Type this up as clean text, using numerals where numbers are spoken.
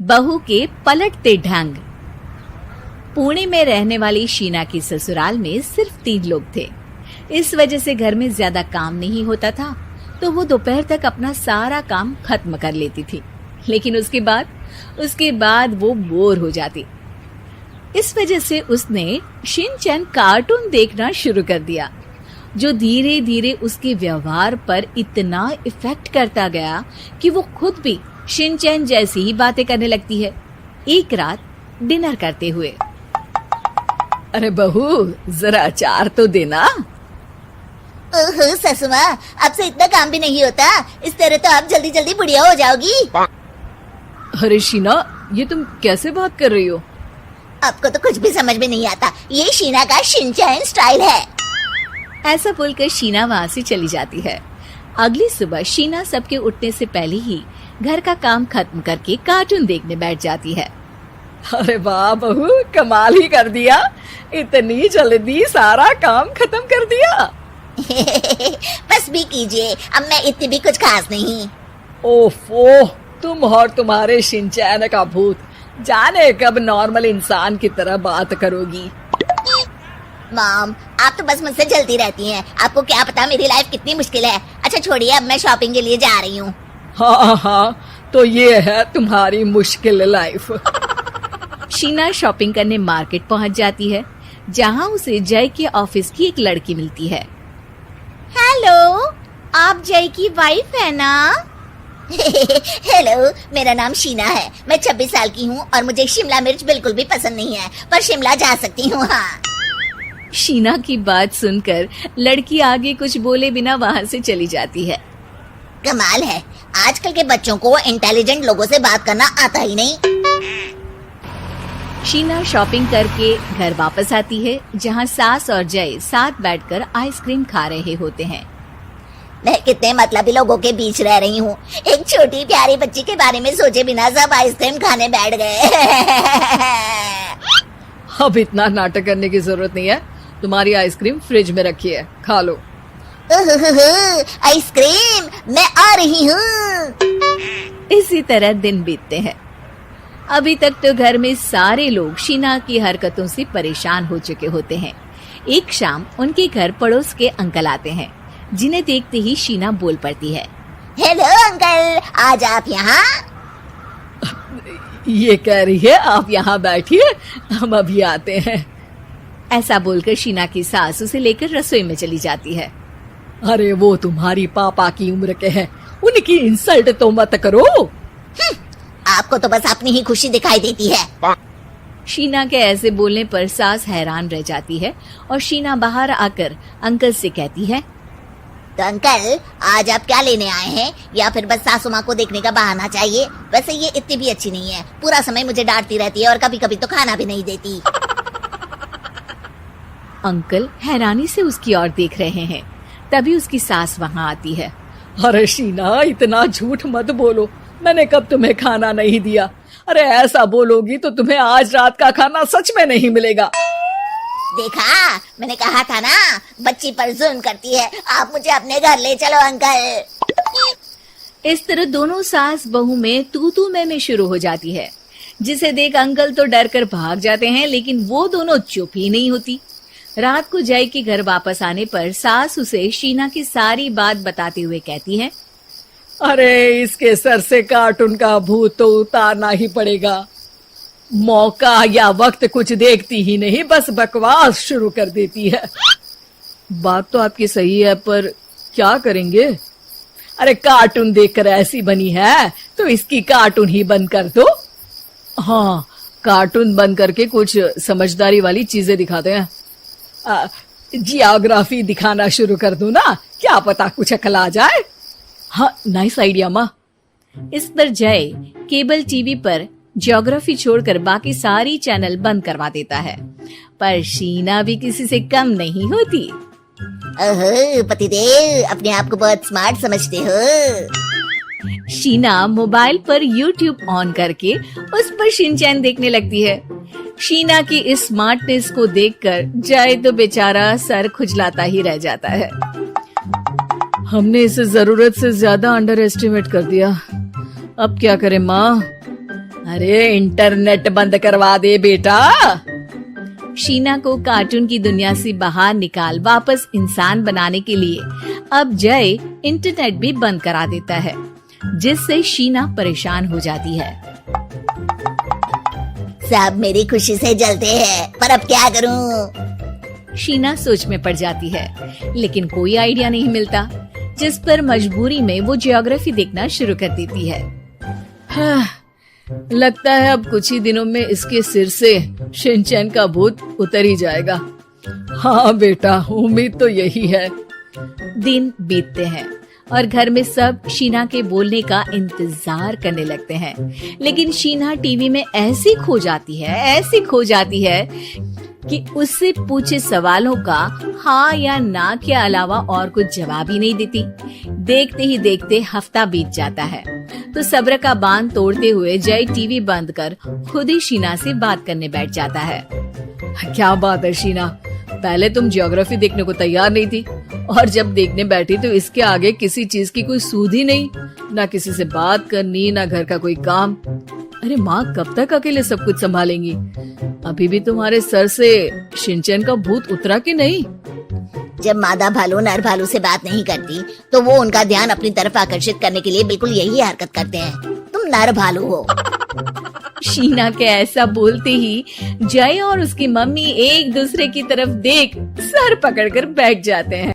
बहू के पलटते ढंग। पुणे में रहने वाली शीना की ससुराल में सिर्फ 3 लोग थे। इस वजह से घर में ज्यादा काम नहीं होता था, तो वो दोपहर तक अपना सारा काम खत्म कर लेती थी। लेकिन उसके बाद वो बोर हो जाती। इस वजह से उसने शिनचैन कार्टून देखना शुरू कर दिया, जो धीरे धीरे उसके व्यवहार पर इतना इफेक्ट करता गया कि वो खुद भी शिनचैन जैसी ही बातें करने लगती है। एक रात डिनर करते हुए, अरे बहू, जरा अचार तो देना। ओहो ससुमा, आपसे इतना काम भी नहीं होता। इस तरह तो आप जल्दी जल्दी बुढ़िया हो जाओगी। अरे शीना, ये तुम कैसे बात कर रही हो? आपको तो कुछ भी समझ में नहीं आता। ये शीना का शिनचैन स्टाइल है। ऐसा बोलकर शीना वहाँ से चली जाती है। अगली सुबह शीना सबके उठने से पहले ही घर का काम खत्म करके कार्टून देखने बैठ जाती है। अरे वाह बहू, कमाल ही कर दिया। इतनी जल्दी सारा काम खत्म कर दिया। बस भी कीजिए, अब मैं इतनी भी कुछ खास नहीं। ओफो, तुम और तुम्हारे शिनचैन का भूत, जाने कब नॉर्मल इंसान की तरह बात करोगी। मॉम, आप तो बस मुझसे जलती रहती हैं। आपको क्या पता मेरी लाइफ कितनी मुश्किल है। अच्छा छोड़िए, अब मैं शॉपिंग के लिए जा रही हूँ। हाँ, तो ये है तुम्हारी मुश्किल लाइफ। शीना शॉपिंग करने मार्केट पहुँच जाती है, जहाँ उसे जय के ऑफिस की एक लड़की मिलती है। हेलो, आप जय की वाइफ है ना? हेलो, मेरा नाम शीना है। मैं 26 साल की हूँ और मुझे शिमला मिर्च बिल्कुल भी पसंद नहीं है, पर शिमला जा सकती हूँ। हाँ। शीना की बात सुनकर लड़की आगे कुछ बोले बिना वहाँ से चली जाती है। कमाल है, आजकल के बच्चों को इंटेलिजेंट लोगों से बात करना आता ही नहीं। शीना शॉपिंग करके घर वापस आती है, जहाँ सास और जय साथ बैठकर आइसक्रीम खा रहे होते हैं। मैं कितने मतलबी लोगों के बीच रह रही हूँ। एक छोटी प्यारी बच्ची के बारे में सोचे बिना सब आइसक्रीम खाने बैठ गए। अब इतना नाटक करने की जरूरत नहीं है। तुम्हारी आइसक्रीम फ्रिज में रखी है, खा लो। आइसक्रीम, मैं आ रही हूँ। इसी तरह दिन बीतते हैं। अभी तक तो घर में सारे लोग शीना की हरकतों से परेशान हो चुके होते हैं। एक शाम उनके घर पड़ोस के अंकल आते हैं, जिन्हें देखते ही शीना बोल पड़ती है। हेलो अंकल, आज आप यहाँ? ये कह रही है आप यहाँ बैठिए, हम अभी आते हैं। ऐसा बोलकर शीना की सास उसे लेकर रसोई में चली जाती है। अरे वो तुम्हारी पापा की उम्र के हैं, उनकी इंसल्ट तो मत करो। आपको तो बस अपनी ही खुशी दिखाई देती है। शीना के ऐसे बोलने पर सास हैरान रह जाती है और शीना बाहर आकर अंकल से कहती है, तो अंकल, आज आप क्या लेने आए हैं? या फिर बस सासू माँ को देखने का बहाना चाहिए? वैसे ये इतनी भी अच्छी नहीं है, पूरा समय मुझे डांटती रहती है और कभी कभी तो खाना भी नहीं देती। अंकल हैरानी से उसकी ओर देख रहे हैं। तभी उसकी सास वहाँ आती है। अरे शीना, इतना झूठ मत बोलो, मैंने कब तुम्हें खाना नहीं दिया? अरे ऐसा बोलोगी तो तुम्हें आज रात का खाना सच में नहीं मिलेगा। देखा, मैंने कहा था ना, बच्ची पर जुल्म करती है। आप मुझे अपने घर ले चलो अंकल। इस तरह दोनों सास बहू में तू मैं शुरू हो जाती है, जिसे देख अंकल तो डर कर भाग जाते हैं, लेकिन वो दोनों चुप ही नहीं होती। रात को जय के घर वापस आने पर सास उसे शीना की सारी बात बताते हुए कहती है, अरे इसके सर से कार्टून का भूत तो उतारना ही पड़ेगा। मौका या वक्त कुछ देखती ही नहीं, बस बकवास शुरू कर देती है। बात तो आपकी सही है, पर क्या करेंगे? अरे कार्टून देखकर ऐसी बनी है तो इसकी कार्टून ही बंद कर दो। हाँ, कार्टून बंद करके कुछ समझदारी वाली चीजें दिखाते हैं। जियोग्राफी दिखाना शुरू कर दो ना, क्या पता कुछ अकल आ जाए। हाँ, नाइस आइडिया माँ। इस पर जय केबल टीवी पर ज्योग्राफी छोड़कर बाकी सारी चैनल बंद करवा देता है, पर शीना भी किसी से कम नहीं होती। ओहो पतिदेव, अपने आप को बहुत स्मार्ट समझते हो। शीना मोबाइल पर YouTube ऑन करके उस पर शिनचैन देखने लगती है। शीना की इस स्मार्टनेस को देखकर जय तो बेचारा सर खुजलाता ही रह जाता है। हमने इसे जरूरत से ज्यादा अंडर एस्टिमेट कर दिया, अब क्या करें माँ? अरे इंटरनेट बंद करवा दे बेटा। शीना को कार्टून की दुनिया से बाहर निकाल वापस इंसान बनाने के लिए अब जय इंटरनेट भी बंद करा देता है, जिससे शीना परेशान हो जाती है। सब मेरी खुशी से जलते हैं, पर अब क्या करूं? शीना सोच में पड़ जाती है, लेकिन कोई आइडिया नहीं मिलता, जिस पर मजबूरी में वो ज्योग्राफी देखना शुरू कर देती है। लगता है अब कुछ ही दिनों में इसके सिर से शिनचैन का भूत उतर ही जाएगा। हाँ बेटा, उम्मीद तो यही है। दिन बीतते हैं और घर में सब शीना के बोलने का इंतजार करने लगते हैं, लेकिन शीना टीवी में ऐसी खो जाती है कि उससे पूछे सवालों का हाँ या ना के अलावा और कुछ जवाब ही नहीं देती। देखते ही देखते हफ्ता बीत जाता है, तो सब्र का बांध तोड़ते हुए जय टीवी बंद कर खुद ही शीना से बात करने बैठ जाता है। क्या बात है शीना, पहले तुम ज्योग्राफी देखने को तैयार नहीं थी, और जब देखने बैठी तो इसके आगे किसी चीज की कोई सूध ही नहीं, ना किसी से बात करनी, ना घर का कोई काम। अरे माँ कब तक अकेले सब कुछ संभालेंगी? अभी भी तुम्हारे सर से शिनचैन का भूत उतरा कि नहीं? जब मादा भालू नर भालू से बात नहीं करती, तो वो उनका ध्यान अपनी तरफ आकर्षित करने के लिए बिल्कुल यही हरकत करते हैं। तुम नर भालू हो। शीना के ऐसा बोलते ही जय और उसकी मम्मी एक दूसरे की तरफ देख सर पकड़कर बैठ जाते हैं।